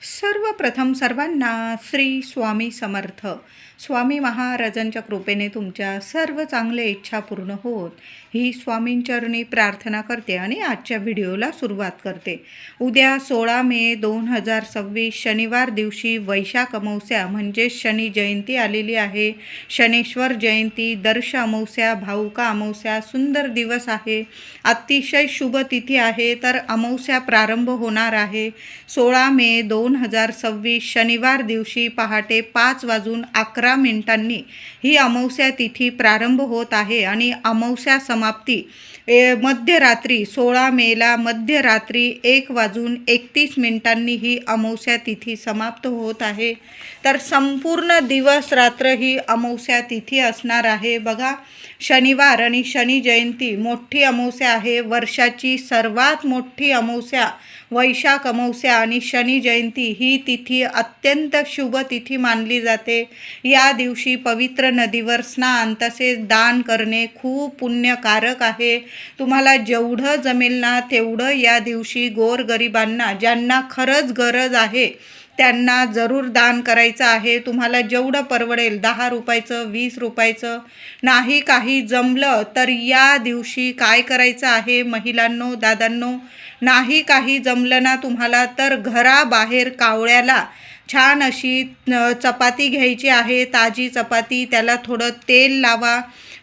सर्वप्रथम सर्वांना श्री स्वामी समर्थ. स्वामी महाराजांच्या कृपेने तुमच्या सर्व चांगल्या इच्छा पूर्ण होत ही स्वामींचरणी प्रार्थना करते आणि आजच्या व्हिडिओला सुरुवात करते. उद्या 16 मे 2026 शनिवार दिवशी वैशाख अमावस्या म्हणजे शनी जयंती आलेली आहे. शनेश्वर जयंती, दर्श अमावस्या, भाऊका अमावस्या, सुंदर दिवस आहे. अतिशय शुभ तिथी आहे. तर अमावस्या प्रारंभ होणार आहे 16 मे 2026 शनिवार दिवशी पहाटे 5:11 ही अमावस्या तिथी प्रारंभ होत आहे आणि अमावस्या समाप्ती मध्यरात्री 16 मेला मध्यरात्री 1:31 ही अमावस्या तिथी समाप्त होत आहे. तर संपूर्ण दिवस रात्र ही अमावस्या तिथी असणार आहे. बघा, शनिवार आणि शनी जयंती मोठी अमावस्या आहे. वर्षाची सर्वात मोठी अमावस्या वैशाख अमावस्या आणि शनी जयंती ही तिथी अत्यंत शुभ तिथी मानली जाते. या दिवशी पवित्र नदीवर स्नान तसेच दान करणे खूप पुण्यकारक आहे. तुम्हाला जेवढं जमेल ना तेवढं या दिवशी गोरगरिबांना, ज्यांना खरंच गरज आहे त्यांना जरूर दान करायचं आहे. तुम्हाला जेवढं परवडेल 10 रुपयाचं, 20 रुपयाचं, नाही काही जमलं तर या दिवशी काय करायचं आहे महिलांनो, दादांनो, नाही काही जमलं ना तुम्हाला तर घराबाहेर कावळ्याला छान अशी चपाती घ्यायची आहे, ताजी चपाती. त्याला थोडं तेल लावा.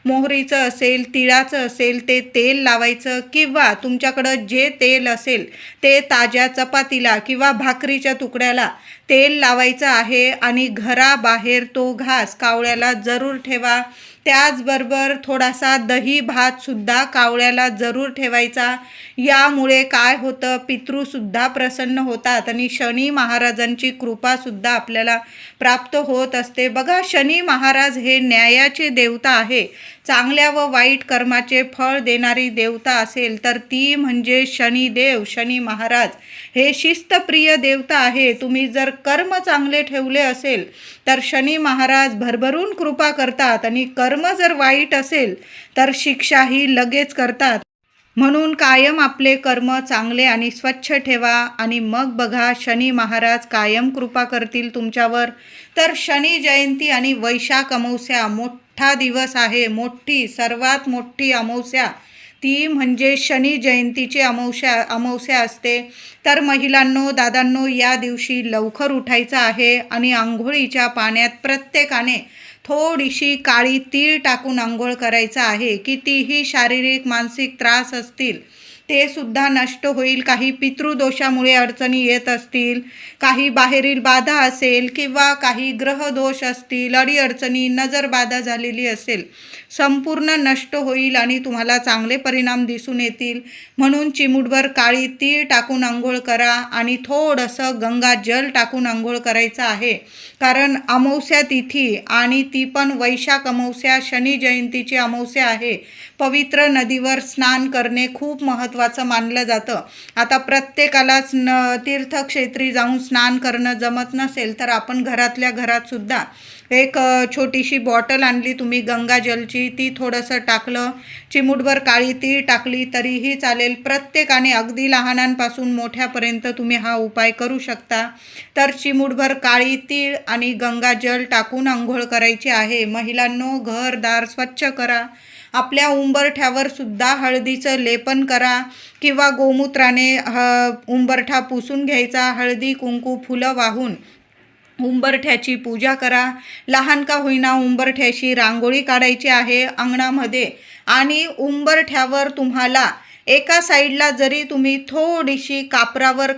मोहरीचं असेल, तिळाचं असेल ते तेल लावायचं किंवा तुमच्याकडं जे तेल असेल ते ताज्या चपातीला किंवा भाकरीच्या तुकड्याला तेल लावायचं आहे आणि घराबाहेर तो घास कावळ्याला जरूर ठेवा. त्याचबरोबर थोडासा दही भातसुद्धा कावळ्याला जरूर ठेवायचा. यामुळे काय होतं, पितृसुद्धा प्रसन्न होतात आणि शनी महाराजांची कृपासुद्धा आपल्याला प्राप्त होत असते. बघा, शनी महाराज हे न्यायाचे देवता आहे. चांगल्या व वाईट कर्माचे फळ देणारी देवता असेल तर ती म्हणजे शनिदेव. शनी महाराज हे शिस्तप्रिय देवता आहे. तुम्ही जर कर्म चांगले ठेवले असेल तर शनी महाराज भरभरून कृपा करतात आणि कर्म जर वाईट असेल तर शिक्षाही लगेच करतात. म्हणून कायम आपले कर्म चांगले आणि स्वच्छ ठेवा आणि मग बघा शनी महाराज कायम कृपा करतील तुमच्यावर. तर शनी जयंती आणि वैशाख अमावस्या मोठा दिवस आहे. सर्वात मोठी अमावस्या ती म्हणजे शनी जयंतीची अमावस्या असते. तर महिलांनो, दादांनो, या दिवशी लवकर उठायचं आहे आणि आंघोळीच्या पाण्यात प्रत्येकाने थोडीशी काळी तीळ टाकून आंघोळ करायचं आहे. कितीही शारीरिक मानसिक त्रास असतील ते सुद्धा नष्ट होईल. काही पितृदोषामुळे अडचणी येत असतील, काही बाहेरील बाधा असेल किंवा काही ग्रहदोष असतील, अडीअडचणी, नजरबाधा झालेली असेल, संपूर्ण नष्ट होईल आणि तुम्हाला चांगले परिणाम दिसून येतील. म्हणून चिमूटभर काळी तीळ टाकून आंघोळ करा आणि थोडंसं गंगाजल टाकून आंघोळ करायचं आहे. कारण अमावस्या तिथी आणि ती पण वैशाख अमावस्या, शनी जयंतीची अमावस्या आहे. पवित्र नदीवर स्नान करणे खूप महत्त्वाचं मानलं जातं. आता प्रत्येकालाच तीर्थक्षेत्री जाऊन स्नान करणं जमत नसेल तर आपण घरातल्या घरात सुद्धा एक छोटीशी बॉटल आणली तुम्ही गंगाजलची, ती थोडंसं टाकलं, चिमूटभर काळी तीळ टाकली तरीही चालेल. प्रत्येकाने अगदी लहानांपासून मोठ्यापर्यंत तुम्ही हा उपाय करू शकता. तर चिमूटभर काळी तीळ आणि गंगाजल टाकून आंघोळ करायची आहे. महिलांनो, घरदार स्वच्छ करा. आपल्या उंबरठ्यावर सुद्धा हळदीचं लेपन करा किंवा गोमूत्राने उंबरठा पुसून घ्यायचा. हळदी कुंकू फुलं वाहून उंबरठ्याची पूजा करा. लहान का होईना उंबरठ्याशी रांगोळी काढायची आहे अंगणामध्ये आणि उंबरठ्यावर तुम्हाला एका साईडला जरी तुम्ही थोडीशी कापरावर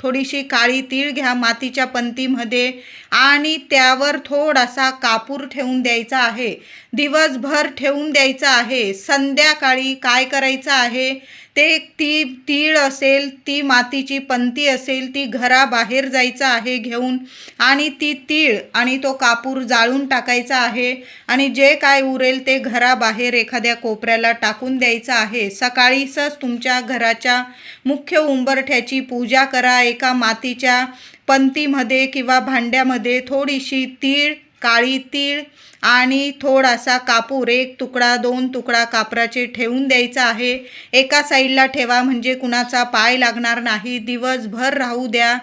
थोडीशी काळी तीळ घ्या मातीच्या पंतीमध्ये आणि त्यावर थोडासा कापूर ठेवून द्यायचा आहे. दिवसभर ठेवून द्यायचा आहे. संध्याकाळी काय करायचं आहे, ती तीळ असेल, ती मातीची पंती असेल, ती घराबाहेर जायचं आहे घेऊन आणि ती तीळ आणि तो कापूर जाळून टाकायचा आहे आणि जे काय उरेल ते घराबाहेर एखाद्या कोपऱ्याला टाकून द्यायचं आहे. सकाळीच तुमच्या घराच्या मुख्य उंबरठ्याची पूजा करा. एका मातीच्या पंतीमध्ये किंवा भांड्यामध्ये थोडीशी तीळ काळी तीळ आणि थोडासा कापूर, 1 तुकडा 2 तुकडा कापराचे ठेवून द्यायचा आहे. एका साईडला ठेवा म्हणजे कुणाचा पाय लागणार नाही. दिवसभर राहू द्या.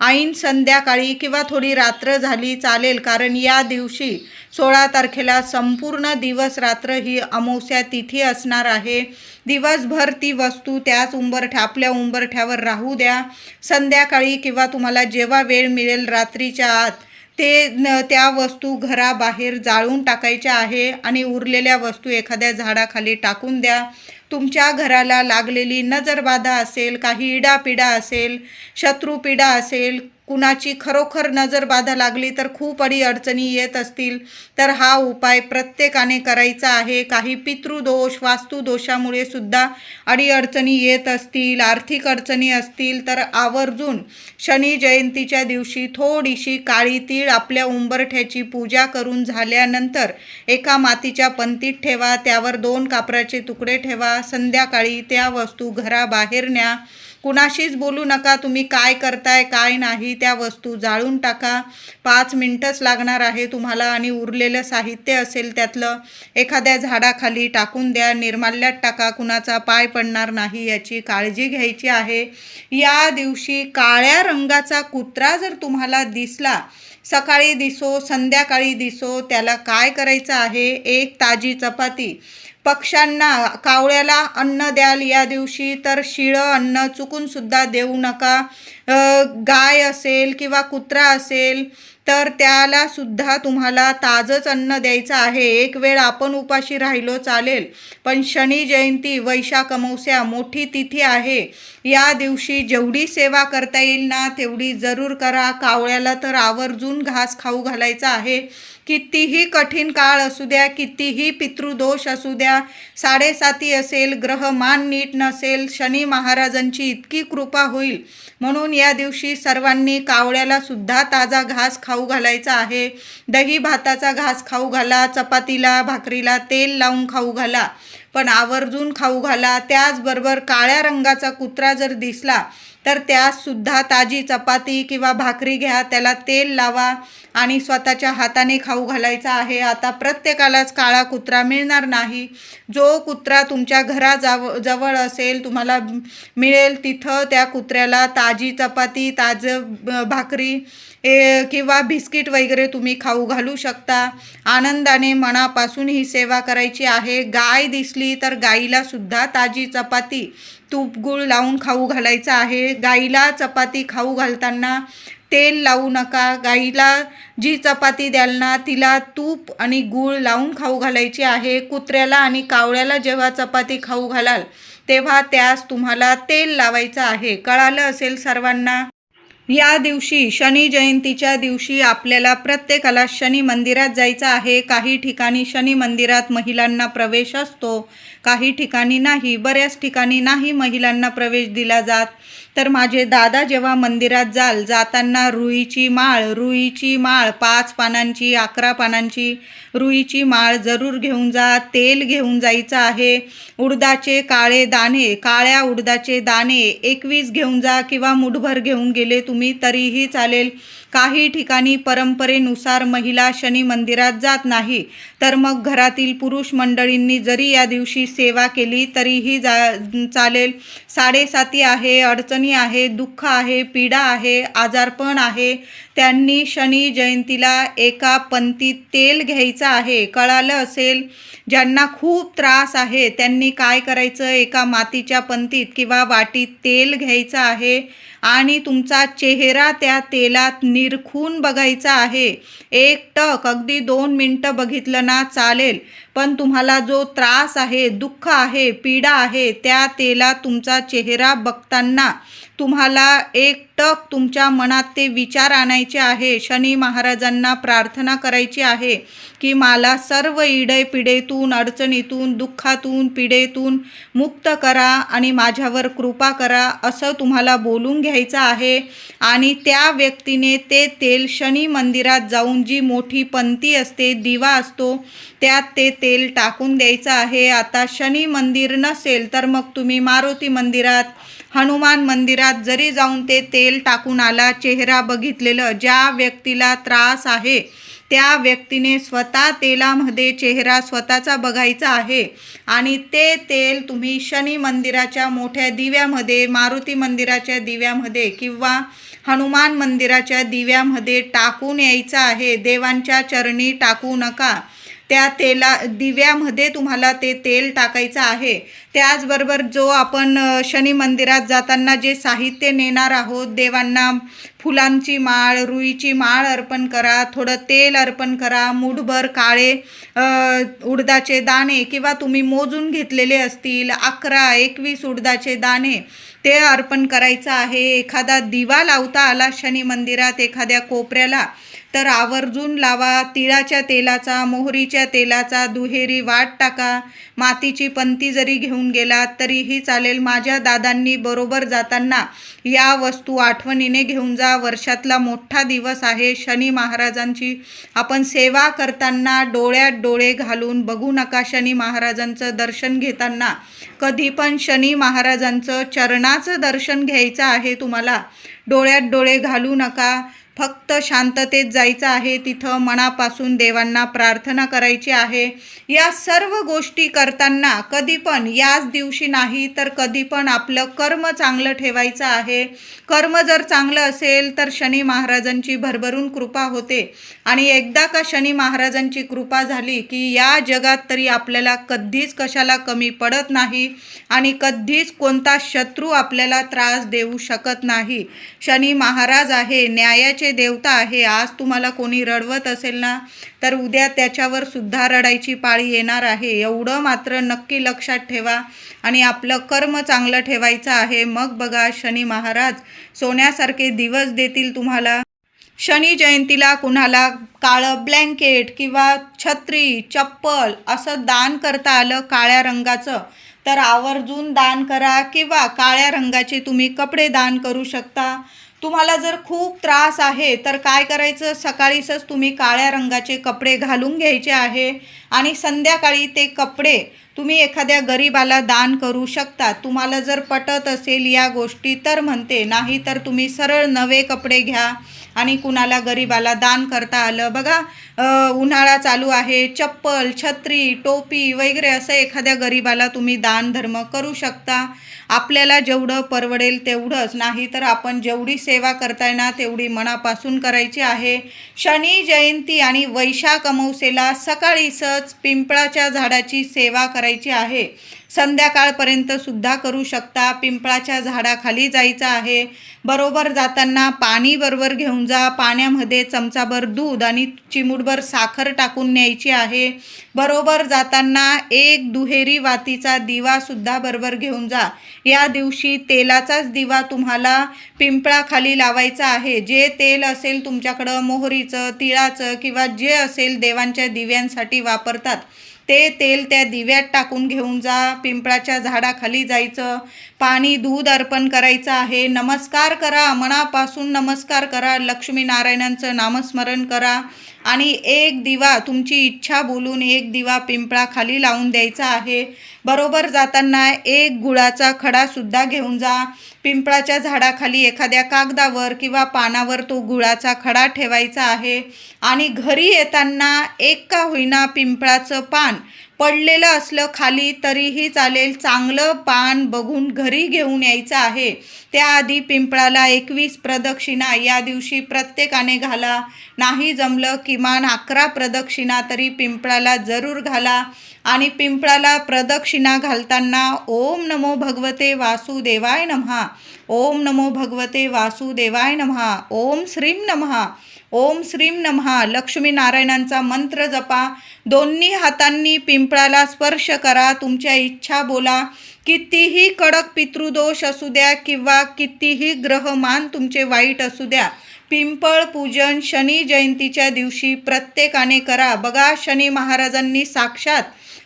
ऐन संध्याकाळी किंवा थोडी रात्र झाली चालेल, कारण या दिवशी 16 तारखेला संपूर्ण दिवस रात्र ही अमावस्या तिथी असणार आहे. दिवसभर ती वस्तू त्याच आपल्या उंबरठ्यावर राहू द्या. संध्याकाळी किंवा तुम्हाला जेव्हा वेळ मिळेल रात्रीच्या आत त्या वस्तू घराबाहेर जाळून टाकायच्या आहे आणि उरलेल्या वस्तू एखाद्या झाडाखाली टाकून द्या. तुमच्या घराला लागलेली नजरबाधा असेल, काही इडापिडा असेल, शत्रुपीडा असेल, कुणाची खरोखर नजरबाधा लागली तर खूप अडचणी येत असतील तर हा उपाय प्रत्येकाने करायचा आहे. काही पितृदोष, वास्तुदोषामुळे सुद्धा अडचणी येत असतील, आर्थिक अडचणी असतील तर आवर्जून शनी जयंतीच्या दिवशी थोडीशी काळी तीळ आपल्या उंबरठ्याची पूजा करून झाल्यानंतर एका मातीच्या पंतीत ठेवा. त्यावर 2 कापराचे तुकडे ठेवा. संध्याकाळी त्या वस्तू घराबाहेर न्या. कुणाशीच बोलू नका तुम्ही काय करताय काय नाही. त्या वस्तू जाळून टाका. 5 मिनिटच लागणार आहे तुम्हाला आणि उरलेलं साहित्य असेल त्यातलं एखाद्या झाडाखाली टाकून द्या. निर्माल्यात टाका. कुणाचा पाय पडणार नाही याची काळजी घ्यायची आहे. या दिवशी काळ्या रंगाचा कुत्रा जर तुम्हाला दिसला, सकाळी दिसो संध्याकाळी दिसो, त्याला काय करायचं आहे, 1 ताजी चपाती पक्ष्यांना, कावळ्याला अन्न द्याल या दिवशी, तर शिळं अन्न चुकून सुद्धा देऊ नका. गाय असेल किंवा कुत्रा असेल तर त्याला सुद्धा तुम्हाला ताजंच अन्न द्यायचं आहे. एक वेळ आपण उपाशी राहिलो चालेल, पण शनी जयंती, वैशाख अमावस्या मोठी तिथी आहे. या दिवशी जेवढी सेवा करता येईल ना तेवढी जरूर करा. कावळ्याला तर आवर्जून घास खाऊ घालायचा आहे. कितीही कठीण काळ असू द्या, कितीही पितृदोष असू द्या, 7.5 असेल, ग्रहमान नीट नसेल, शनी महाराजांची इतकी कृपा होईल म्हणून या दिवशी सर्वांनी कावळ्याला सुद्धा ताजा घास खाऊ घालायचा आहे. दही भाताचा घास खाऊ घाला, चपातीला भाकरीला तेल लावून खाऊ घाला, पण आवर्जून खाऊ घाला. त्याचबरोबर काळ्या रंगाचा कुत्रा जर दिसला तर त्यास सुद्धा ताजी चपाती किंवा भाकरी घ्या, त्याला तेल लावा आणि स्वतःच्या हाताने खाऊ घालायचा आहे. आता प्रत्येकालाच काळा कुत्रा मिळणार नाही. जो कुत्रा तुमच्या जवळ असेल, तुम्हाला मिळेल तिथं त्या कुत्र्याला ताजी चपाती, ताजं भाकरी किंवा बिस्किट वगैरे तुम्ही खाऊ घालू शकता. आनंदाने मनापासून ही सेवा करायची आहे. गाय दिसली तर गाईला सुद्धा ताजी चपाती, तूप गूळ लावून खाऊ घालायचं आहे. गाईला चपाती खाऊ घालताना तेल लावू नका. गाईला जी चपाती द्याल ना तिला तूप आणि गूळ लावून खाऊ घालायची आहे. कुत्र्याला आणि कावळ्याला जेव्हा चपाती खाऊ घालाल तेव्हा त्यास तुम्हाला तेल लावायचं आहे. कळालं असेल सर्वांना. या दिवशी शनी जयंतीच्या दिवशी आपल्याला प्रत्येकाला शनी मंदिरात जायचं आहे. काही ठिकाणी शनी मंदिरात महिलांना प्रवेश असतो, काही ठिकाणी नाही. बऱ्याच ठिकाणी नाही महिलांना प्रवेश दिला जात. तर माझे दादा जेव्हा मंदिरात जाताना रुईची माळ 5 पानांची, 11 पानांची रुईची माळ जरूर घेऊन जा. तेल घेऊन जायचं आहे. उडदाचे काळ्या उडदाचे दाणे 21 घेऊन जा किंवा मुठभर घेऊन गेले तुम्ही तरीही चालेल. काही ठिकाणी परंपरेनुसार महिला शनी मंदिरात जात नाही, तर मग घरातील पुरुष मंडळींनी जरी या दिवशी सेवा केली तरीही चालेल. 7.5 आहे, अडचणी आहे, दुःख आहे, पीडा आहे, आजारपण आहे, त्यांनी शनी जयंतीला एका पंतीत तेल घ्यायचं आहे. कळालं असेल. ज्यांना खूप त्रास आहे त्यांनी काय करायचं, एका मातीच्या पंतीत किंवा वाटीत तेल घ्यायचं आहे आणि तुमचा चेहरा त्या तेलात निरखून बघायचा आहे. 1 टक, अगदी 2 मिनटं बघितलं ना चालेल, पण तुम्हाला जो त्रास आहे, दुःख आहे, पीडा आहे, त्या तेलात तुमचा चेहरा बघताना तुम्हाला 1 टक तुमच्या मनात ते विचार आणायचे आहे. शनी महाराजांना प्रार्थना करायची आहे की मला सर्व इडे-पिडेतून, अडचणीतून, दुःखातून, पीडेतून मुक्त करा आणि माझ्यावर कृपा करा, असं तुम्हाला बोलून घ्यायचं आहे. आणि त्या व्यक्तीने ते तेल शनी मंदिरात जाऊन, जी मोठी पंती असते, दिवा असतो, त्यात ते तेल टाकून द्यायचं आहे. आता शनी मंदिर नसेल तर मग तुम्ही मारुती मंदिरात, हनुमान मंदिरात जरी जाऊन ते तेल टाकून आला, चेहरा बघितलेलं, ज्या व्यक्तीला त्रास आहे त्या व्यक्तीने स्वतः तेलामध्ये चेहरा स्वतःचा बघायचा आहे आणि ते तेल तुम्ही शनी मंदिराच्या मोठ्या दिव्यामध्ये, मारुती मंदिराच्या दिव्यामध्ये किंवा हनुमान मंदिराच्या दिव्यामध्ये टाकून यायचं आहे. देवांच्या चरणी टाकू नका. त्या दिव्यामध्ये तुम्हाला ते तेल टाकायचं आहे. त्याचबरोबर जो आपण शनी मंदिरात जाताना जे साहित्य नेणार आहोत, देवांना फुलांची माळ, रुईची माळ अर्पण करा, थोडं तेल अर्पण करा, मूठभर काळे उडदाचे दाणे किंवा तुम्ही मोजून घेतलेले असतील 11-21 उडदाचे दाणे ते अर्पण करायचं आहे. एखादा दिवा लावता आला शनी मंदिरात एखाद्या कोपऱ्याला तर आवर्जून लावा. तिळाच्या तेलाचा, मोहरीच्या तेलाचा दुहेरी वाट टाका. मातीची पंती जरी घेऊन गेलात तरीही चालेल. माझ्या दादांनी बरोबर जाताना या वस्तू आठवणीने घेऊन जा. वर्षातला मोठा दिवस आहे शनी महाराजांची. आपण सेवा करताना डोळ्यात डोळे घालून बघू नका. शनी महाराजांचं दर्शन घेताना कधी पण शनी महाराजांचं चरणाचं दर्शन घ्यायचं आहे तुम्हाला. डोळ्यात डोळे घालू नका. फक्त शांततेत जायचं आहे. तिथं मनापासून देवांना प्रार्थना करायची आहे. या सर्व गोष्टी करताना कधी पण याच दिवशी नाही तर कधी पण आपलं कर्म चांगलं ठेवायचं आहे. कर्म जर चांगलं असेल तर शनी महाराजांची भरभरून कृपा होते आणि एकदा का शनी महाराजांची कृपा झाली की या जगात तरी आपल्याला कधीच कशाला कमी पडत नाही आणि कधीच कोणता शत्रू आपल्याला त्रास देऊ शकत नाही. शनी महाराज आहे, न्यायाचे देवता आहे. आज तुम्हाला कोणी रडवत असेल ना तर उद्या त्याच्यावर सुद्धा रडायची पाळी येणार आहे. एवढं मात्र नक्की लक्षात ठेवा आणि आपलं कर्म चांगलं ठेवायचं आहे. मग बघा शनी महाराज सोन्यासारखे दिवस देतील तुम्हाला. शनी जयंतीला कुणाला काळं ब्लँकेट किंवा छत्री, चप्पल असं दान करता आलं काळ्या रंगाचं तर आवर्जून दान करा किंवा काळ्या रंगाचे तुम्ही कपडे दान करू शकता. तुम्हाला जर खूप त्रास आहे तर काय करायचं, सकाळीच तुम्ही काळ्या रंगाचे कपडे घालून घ्यायचे आहे आणि संध्याकाळी ते कपडे तुम्ही एखाद्या गरीबाला दान करू शकता. तुम्हाला जर पटत असेल या गोष्टी तर म्हणते, नाही तर तुम्ही सरळ नवे कपडे घ्या आणि कुणाला गरीबाला दान करता आलं. बघा उन्हाळा चालू आहे, चप्पल, छत्री, टोपी वगैरे असं एखाद्या गरीबाला तुम्ही दान धर्म करू शकता. आपल्याला जेवढं परवडेल तेवढंच, नाही तर आपण जेवढी सेवा करताय ना तेवढी मनापासून करायची आहे. शनी जयंती आणि वैशाख अमावस्येला सकाळीच पिंपळाच्या झाडाची सेवा करायची आहे. संध्याकाळपर्यंत सुद्धा करू शकता. पिंपळाच्या झाडाखाली जायचं आहे. बरोबर जाताना पाणी बरोबर घेऊन जा. पाण्यामध्ये चमचाभर दूध आणि चिमूटभर साखर टाकून न्यायची आहे. बरोबर जाताना एक दुहेरी वातीचा दिवा सुद्धा बरोबर घेऊन जा. या दिवशी तेलाचाच दिवा तुम्हाला पिंपळाखाली लावायचा आहे. जे तेल असेल तुमच्याकडं, मोहरीचं, तिळाचं किंवा जे असेल देवांच्या दिव्यांसाठी वापरतात ते तेल त्या दिव्यात टाकून घेऊन जा. पिंपळाच्या झाडाखाली जायचं. पाणी, दूध अर्पण करायचं आहे. नमस्कार करा, मनापासून नमस्कार करा. लक्ष्मीनारायणांचं नामस्मरण करा आणि एक दिवा तुमची इच्छा बोलून एक दिवा पिंपळाखाली लावून द्यायचा आहे. बरोबर जाताना एक गुळाचा खडासुद्धा घेऊन जा. पिंपळाच्या झाडाखाली एखाद्या कागदावर किंवा पानावर तो गुळाचा खडा ठेवायचा आहे आणि घरी येताना एक का होईना पिंपळाचं पान पडलेलं असलं खाली तरीही चालेल, चांगलं पान बघून घरी घेऊन यायचं आहे. त्याआधी पिंपळाला 21 प्रदक्षिणा या दिवशी प्रत्येकाने घाला. नाही जमलं किमान 11 प्रदक्षिणा तरी पिंपळाला जरूर घाला आणि पिंपळाला प्रदक्षिणा घालताना ओम नमो भगवते वासुदेवाय नमः, ओम नमो भगवते वासुदेवाय नमः, ओम श्रीं नमः, ओम श्रीं नमः लक्ष्मीनारायणांचा मंत्र जपा. दोन्ही हातांनी पिंपळाला स्पर्श करा. तुमच्या इच्छा बोला. कितीही कडक पितृदोष असू द्या किंवा कितीही ग्रहमान तुमचे वाईट असू द्या, पिंपळ पूजन शनी जयंतीच्या दिवशी प्रत्येकाने करा. बघा शनी महाराजांनी साक्षात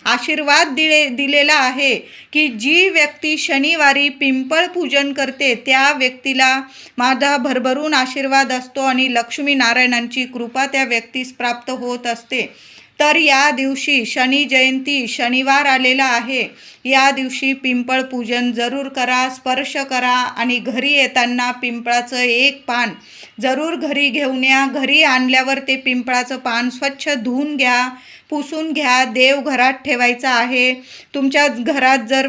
आशीर्वाद दिलेला आहे की जी व्यक्ती शनिवारी पिंपळ पूजन करते त्या व्यक्तीला माझा भरभरून आशीर्वाद असतो आणि लक्ष्मीनारायणांची कृपा त्या व्यक्तीस प्राप्त होत असते. तर या दिवशी शनी जयंती, शनिवार आलेला आहे. या दिवशी पिंपळ पूजन जरूर करा, स्पर्श करा आणि घरी येताना पिंपळाचं एक पान जरूर घरी घेऊन या. घरी आणल्यावर ते पिंपळाचं पान स्वच्छ धुवून घ्या, पुसून घ्या. देव घरात ठेवायचा आहे. तुमच्या घरात जर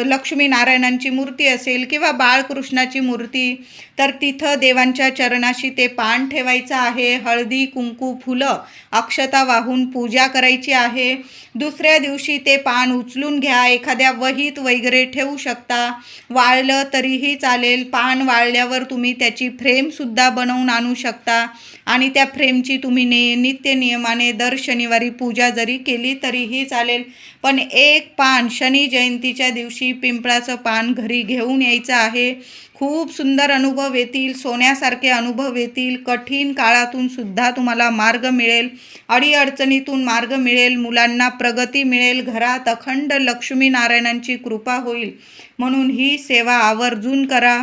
लक्ष्मीनारायणांची मूर्ती असेल किंवा बाळकृष्णाची मूर्ती, तर तिथं देवांच्या चरणाशी ते पान ठेवायचं आहे. हळदी, कुंकू, फुलं, अक्षता वाहून पूजा करायची आहे. दुसऱ्या दिवशी ते पान उचलून घ्या. एखाद्या वहीत वगैरे ठेवू शकता. वाळलं तरीही चालेल. पान वाळल्यावर तुम्ही त्याची फ्रेमसुद्धा बनवून आणू शकता आणि त्या फ्रेमची तुम्ही नित्य नियमाने दर शनिवारी पूजा जरी केली तरीही चालेल. पण एक पान शनी जयंतीच्या दिवशी पिंपळाचं पान घरी घेऊन यायचं आहे. खूप सुंदर अनुभव येतील, सोन्यासारखे अनुभव येतील. कठीण काळातून सुद्धा तुम्हाला मार्ग मिळेल, अडीअडचणीतून मार्ग मिळेल, मुलांना प्रगती मिळेल, घरात अखंड लक्ष्मीनारायणांची कृपा होईल. म्हणून ही सेवा आवर्जून करा.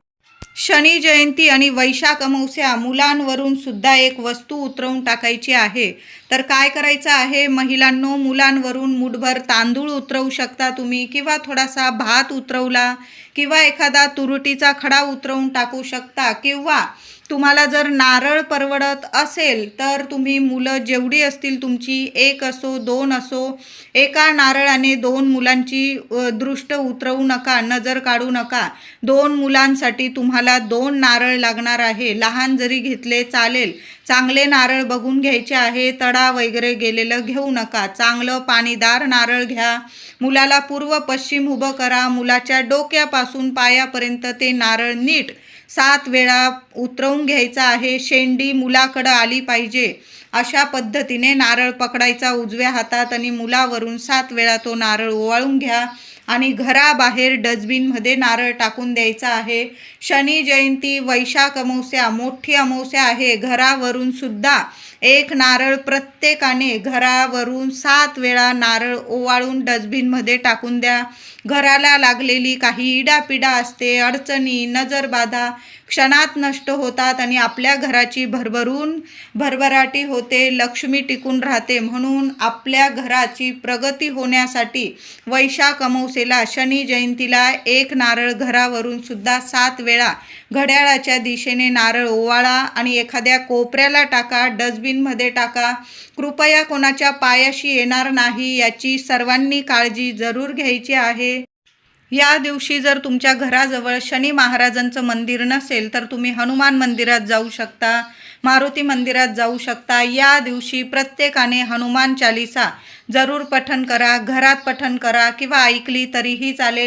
शनी जयंती आणि वैशाख अमावस्या, मुलांवरून सुद्धा एक वस्तू उतरवून टाकायची आहे. तर काय करायचं आहे महिलांनो, मुलांवरून मुठभर तांदूळ उतरवू शकता तुम्ही, किंवा थोडासा भात उतरवला, किंवा एखादा तुरटीचा खडा उतरवून टाकू शकता. किंवा तुम्हाला जर नारळ परवडत असेल तर तुम्ही मुलं जेवढी असतील तुमची, 1 असो 2 असो, एका नारळाने 2 मुलांची दृष्ट उतरवू नका, नजर काढू नका. 2 मुलांसाठी तुम्हाला 2 नारळ लागणार आहे. लहान जरी घेतले चालेल. चांगले नारळ बघून घ्यायचे आहे. तडा वगैरे गेलेलं घेऊ नका. चांगलं पाणीदार नारळ घ्या. मुलाला पूर्व पश्चिम उभं करा. मुलाच्या डोक्यापासून पायापर्यंत ते नारळ नीट 7 वेळा उतरवून घ्यायचा आहे. शेंडी मुलाकडं आली पाहिजे अशा पद्धतीने नारळ पकडायचा उजव्या हातात आणि मुलावरून 7 वेळा तो नारळ ओवाळून घ्या आणि घराबाहेर डस्टबिनमध्ये नारळ टाकून द्यायचा आहे. शनी जयंती, वैशाख अमावस्या, मोठी अमावस्या आहे. घरावरून सुद्धा एक नारळ प्रत्येकाने घरावरून 7 वेळा नारळ ओवाळून डस्टबिनमध्ये टाकून द्या. घराला लागलेली काही इडापिडा असते, अडचणी, नजरबाधा क्षणात नष्ट होतात आणि आपल्या घराची भरभराटी होते, लक्ष्मी टिकून राहते. म्हणून आपल्या घराची प्रगती होण्यासाठी वैशाख अमावस्येला, शनी जयंतीला एक नारळ घरावरून सुद्धा 7 वेळा घड्याळाच्या दिशेने नारळ ओवाळा आणि एखाद्या कोपऱ्याला टाका, डस्टबिनमध्ये टाका. कृपया कोणाच्या पायाशी येणार नाही याची सर्वांनी काळजी जरूर घ्यायची आहे. या दिवशी जर तुमच्या घराजवळ शनी महाराजांचं मंदिर नसेल तर तुम्ही हनुमान मंदिरात जाऊ शकता, मारुती मंदिरात जाऊ शकता. या दिवशी प्रत्येकाने हनुमान चालीसा जरूर पठण करा. घरात पठण करा किंवा ऐकली तरीही चालेल.